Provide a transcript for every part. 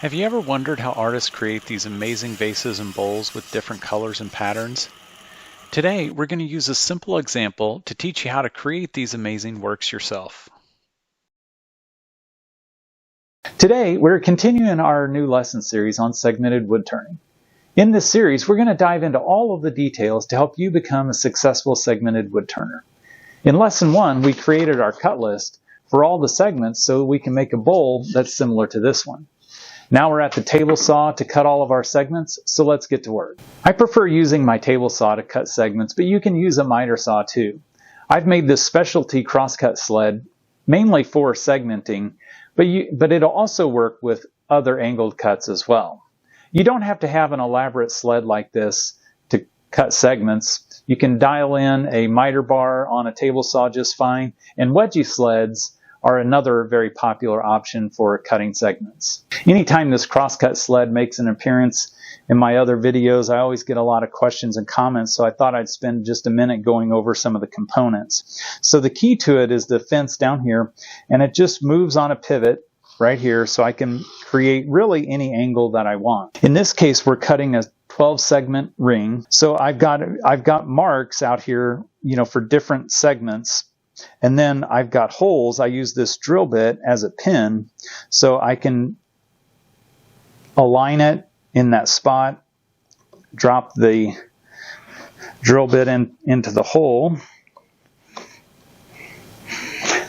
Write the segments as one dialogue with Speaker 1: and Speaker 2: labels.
Speaker 1: Have you ever wondered how artists create these amazing vases and bowls with different colors and patterns? Today, we're going to use a simple example to teach you how to create these amazing works yourself. Today, we're continuing our new lesson series on segmented wood turning. In this series, we're going to dive into all of the details to help you become a successful segmented wood turner. In lesson 1, we created our cut list for all the segments so we can make a bowl that's similar to this one. Now we're at the table saw to cut all of our segments, so let's get to work. I prefer using my table saw to cut segments, but you can use a miter saw too. I've made this specialty crosscut sled mainly for segmenting, but it'll also work with other angled cuts as well. You don't have to have an elaborate sled like this to cut segments. You can dial in a miter bar on a table saw just fine, and wedgie sleds are another very popular option for cutting segments. Anytime this crosscut sled makes an appearance in my other videos, I always get a lot of questions and comments, so I thought I'd spend just a minute going over some of the components. So the key to it is the fence down here, and it just moves on a pivot right here, so I can create really any angle that I want. In this case, we're cutting a 12 segment ring, so I've got marks out here, for different segments. And then I've got holes. I use this drill bit as a pin, so I can align it in that spot, drop the drill bit into the hole,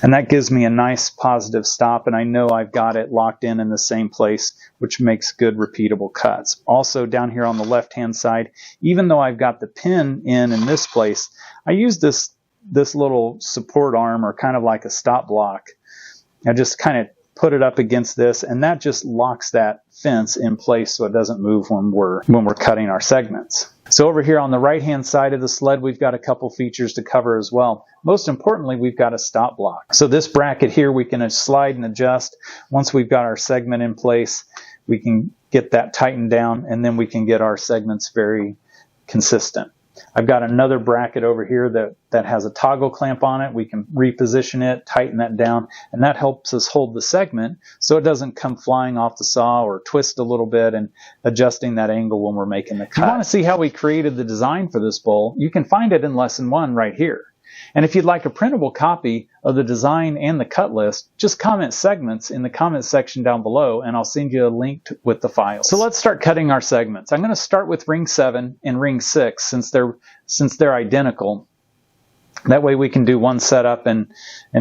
Speaker 1: and that gives me a nice positive stop, and I know I've got it locked in the same place, which makes good repeatable cuts. Also down here on the left hand side, even though I've got the pin in this place, I use this little support arm, or kind of like a stop block. I just kind of put it up against this, and that just locks that fence in place so it doesn't move when we're cutting our segments. So over here on the right hand side of the sled, we've got a couple features to cover as well. Most importantly, we've got a stop block. So this bracket here we can slide and adjust. Once we've got our segment in place, we can get that tightened down, and then we can get our segments very consistent. I've got another bracket over here that has a toggle clamp on it. We can reposition it, tighten that down, and that helps us hold the segment so it doesn't come flying off the saw or twist a little bit, and adjusting that angle when we're making the cut. If you want to see how we created the design for this bowl, you can find it in lesson 1 right here. And if you'd like a printable copy of the design and the cut list, just comment segments in the comment section down below, and I'll send you a link with the files. So let's start cutting our segments. I'm going to start with ring 7 and ring 6 since they're identical. That way we can do one setup and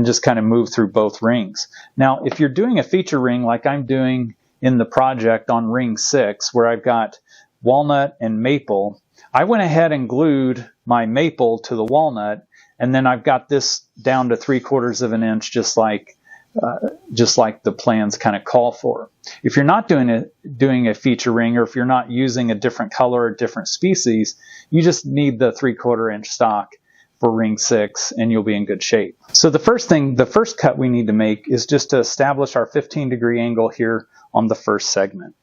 Speaker 1: just kind of move through both rings. Now, if you're doing a feature ring like I'm doing in the project on ring 6, where I've got walnut and maple, I went ahead and glued my maple to the walnut, and then I've got this down to 3/4 of an inch, just like the plans kind of call for. If you're not doing a feature ring, or if you're not using a different color or different species, you just need the 3/4 inch stock for ring 6, and you'll be in good shape. So the first cut we need to make is just to establish our 15-degree angle here on the first segment.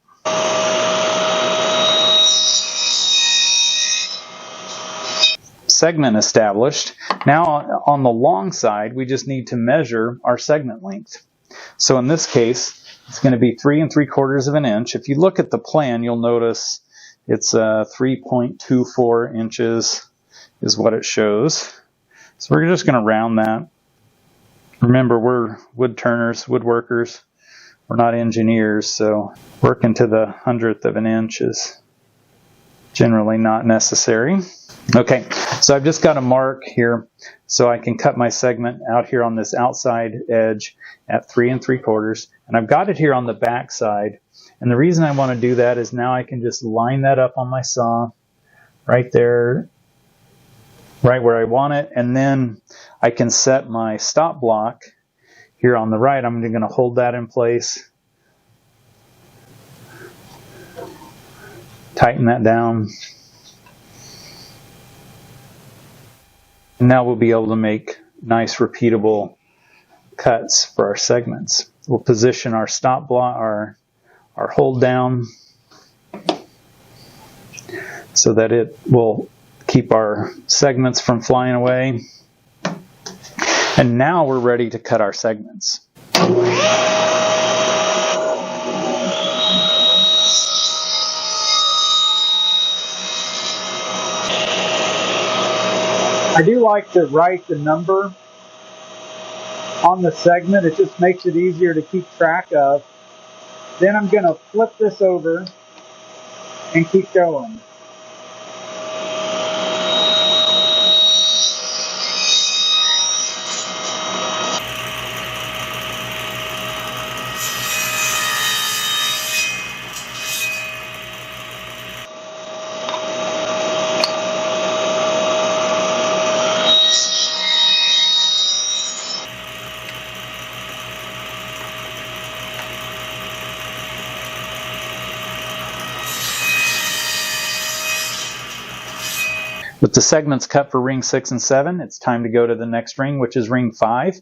Speaker 1: Segment established. Now on the long side, we just need to measure our segment length. So in this case, it's going to be 3 3/4 of an inch. If you look at the plan, you'll notice it's 3.24 inches is what it shows. So we're just going to round that. Remember, we're wood turners, woodworkers. We're not engineers, so working to the 100th of an inch is generally not necessary. Okay, so I've just got a mark here so I can cut my segment out here on this outside edge at 3 3/4, and I've got it here on the back side. And the reason I want to do that is now I can just line that up on my saw right there, right where I want it, and then I can set my stop block here on the right. I'm going to hold that in place, tighten that down. Now we'll be able to make nice repeatable cuts for our segments. We'll position our stop block, our hold down, so that it will keep our segments from flying away. And now we're ready to cut our segments. I do like to write the number on the segment. It just makes it easier to keep track of. Then I'm going to flip this over and keep going. With the segments cut for ring 6 and 7, it's time to go to the next ring, which is ring 5.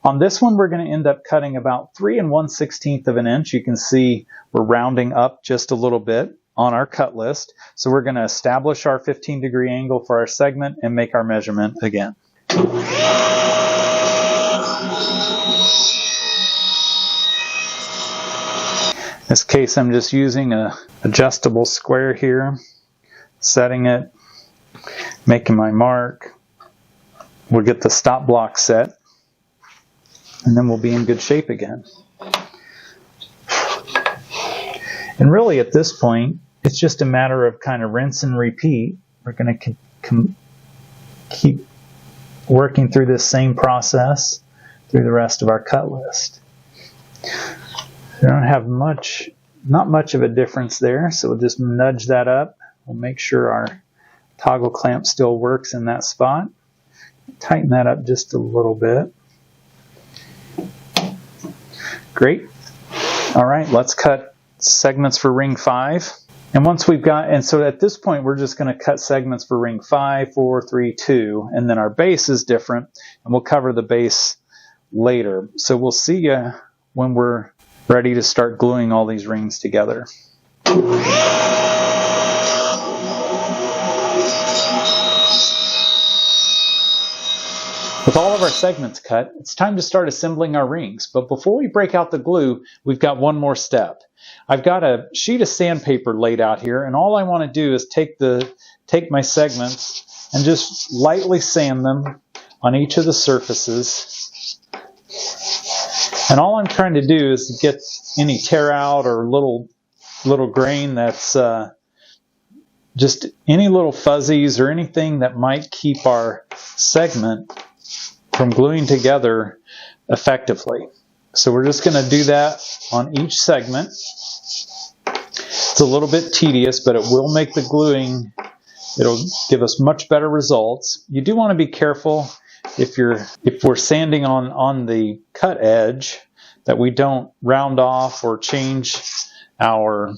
Speaker 1: On this one, we're going to end up cutting about 3 1/16 of an inch. You can see we're rounding up just a little bit on our cut list. So we're going to establish our 15-degree angle for our segment and make our measurement again. In this case, I'm just using an adjustable square here, setting it, making my mark. We'll get the stop block set, and then we'll be in good shape again. And really at this point, it's just a matter of kind of rinse and repeat. We're going to keep working through this same process through the rest of our cut list. We don't have not much of a difference there, so we'll just nudge that up. We'll make sure our toggle clamp still works in that spot. Tighten that up just a little bit. Great. All right, let's cut segments for ring 5. And once we've got, and so at this point, we're just going to cut segments for ring 5, 4, 3, 2, and then our base is different, and we'll cover the base later. So we'll see you when we're ready to start gluing all these rings together. With all of our segments cut, it's time to start assembling our rings. But before we break out the glue, we've got one more step. I've got a sheet of sandpaper laid out here, and all I want to do is take my segments and just lightly sand them on each of the surfaces. And all I'm trying to do is to get any tear out or little grain that's just any little fuzzies or anything that might keep our segment from gluing together effectively. So we're just going to do that on each segment. It's a little bit tedious, but it will make the gluing, it'll give us much better results. You do want to be careful if we're sanding on the cut edge that we don't round off or change our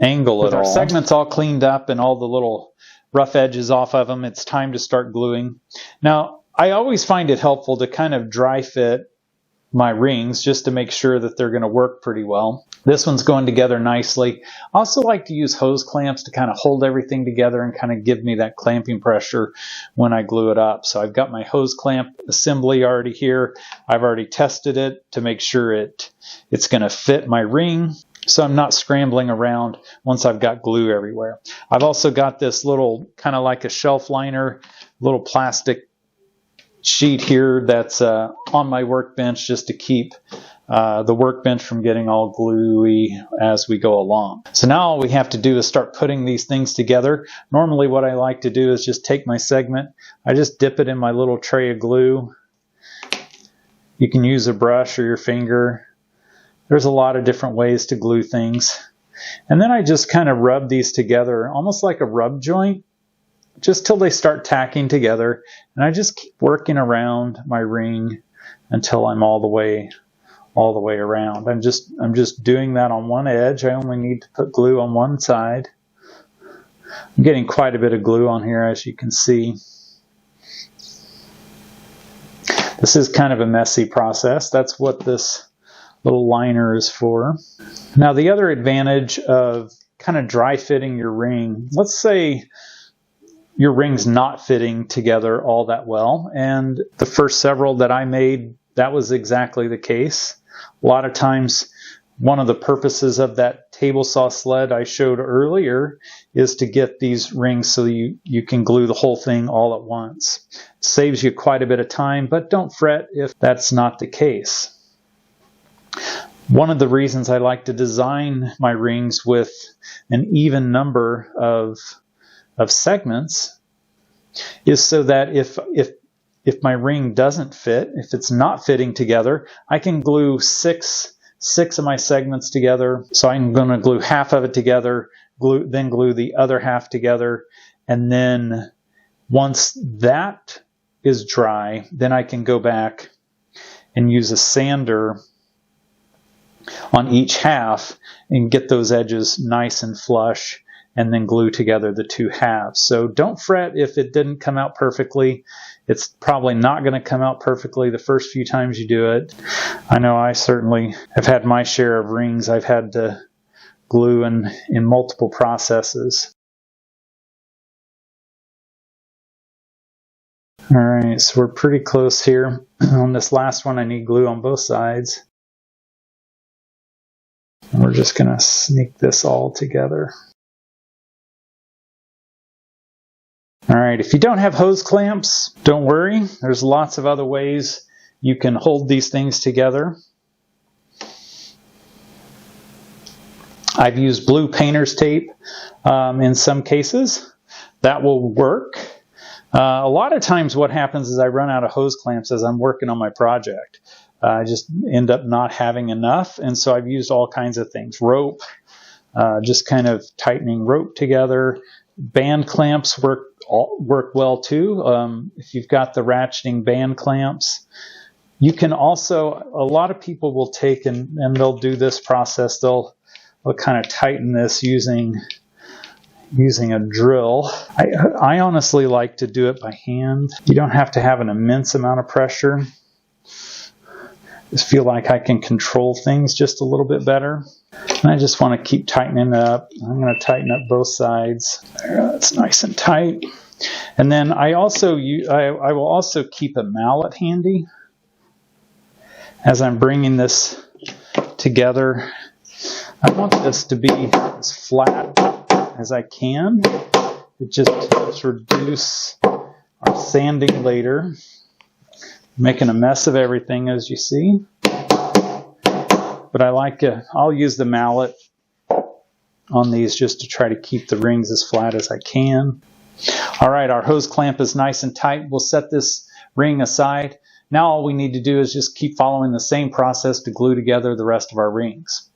Speaker 1: angle at all. With our segments all cleaned up and all the little rough edges off of them, it's time to start gluing. Now, I always find it helpful to kind of dry fit my rings just to make sure that they're going to work pretty well. This one's going together nicely. I also like to use hose clamps to kind of hold everything together and kind of give me that clamping pressure when I glue it up. So I've got my hose clamp assembly already here. I've already tested it to make sure it's going to fit my ring, so I'm not scrambling around once I've got glue everywhere. I've also got this little, kind of like a shelf liner, little plastic sheet here that's on my workbench just to keep the workbench from getting all gluey as we go along. So now all we have to do is start putting these things together. Normally what I like to do is just take my segment, I just dip it in my little tray of glue. You can use a brush or your finger. There's a lot of different ways to glue things. And then I just kind of rub these together, almost like a rub joint, just till they start tacking together. And I just keep working around my ring until I'm all the way around. I'm just doing that on one edge. I only need to put glue on one side. I'm getting quite a bit of glue on here, as you can see. This is kind of a messy process. That's what this little liner is for. Now, the other advantage of kind of dry fitting your ring, let's say your ring's not fitting together all that well, and the first several that I made, that was exactly the case. A lot of times, one of the purposes of that table saw sled I showed earlier is to get these rings so you can glue the whole thing all at once. It saves you quite a bit of time, but don't fret if that's not the case. One of the reasons I like to design my rings with an even number of segments is so that if my ring doesn't fit, if it's not fitting together, I can glue six of my segments together. So I'm going to glue half of it together, then glue the other half together, and then once that is dry, then I can go back and use a sander on each half and get those edges nice and flush, and then glue together the two halves. So don't fret if it didn't come out perfectly. It's probably not going to come out perfectly the first few times you do it. I know I certainly have had my share of rings I've had to glue in multiple processes. All right, so we're pretty close here. On this last one, I need glue on both sides. And we're just going to sneak this all together. All right, if you don't have hose clamps, don't worry. There's lots of other ways you can hold these things together. I've used blue painter's tape in some cases. That will work. A lot of times what happens is I run out of hose clamps as I'm working on my project. I just end up not having enough, and so I've used all kinds of things. Rope, just kind of tightening rope together. Band clamps work well too. If you've got the ratcheting band clamps, you can also, a lot of people will take and they'll do this process. They'll kind of tighten this using a drill. I honestly like to do it by hand. You don't have to have an immense amount of pressure. Just feel like I can control things just a little bit better. And I just want to keep tightening it up. I'm going to tighten up both sides. There, that's nice and tight. And then I will also keep a mallet handy as I'm bringing this together. I want this to be as flat as I can. It just helps reduce our sanding later. Making a mess of everything, as you see. But I'll use the mallet on these just to try to keep the rings as flat as I can. All right, our hose clamp is nice and tight. We'll set this ring aside. Now all we need to do is just keep following the same process to glue together the rest of our rings.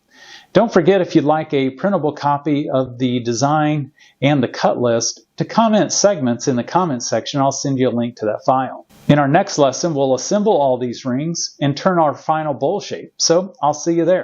Speaker 1: Don't forget, if you'd like a printable copy of the design and the cut list, to comment segments in the comments section. I'll send you a link to that file. In our next lesson, we'll assemble all these rings and turn our final bowl shape. So I'll see you there.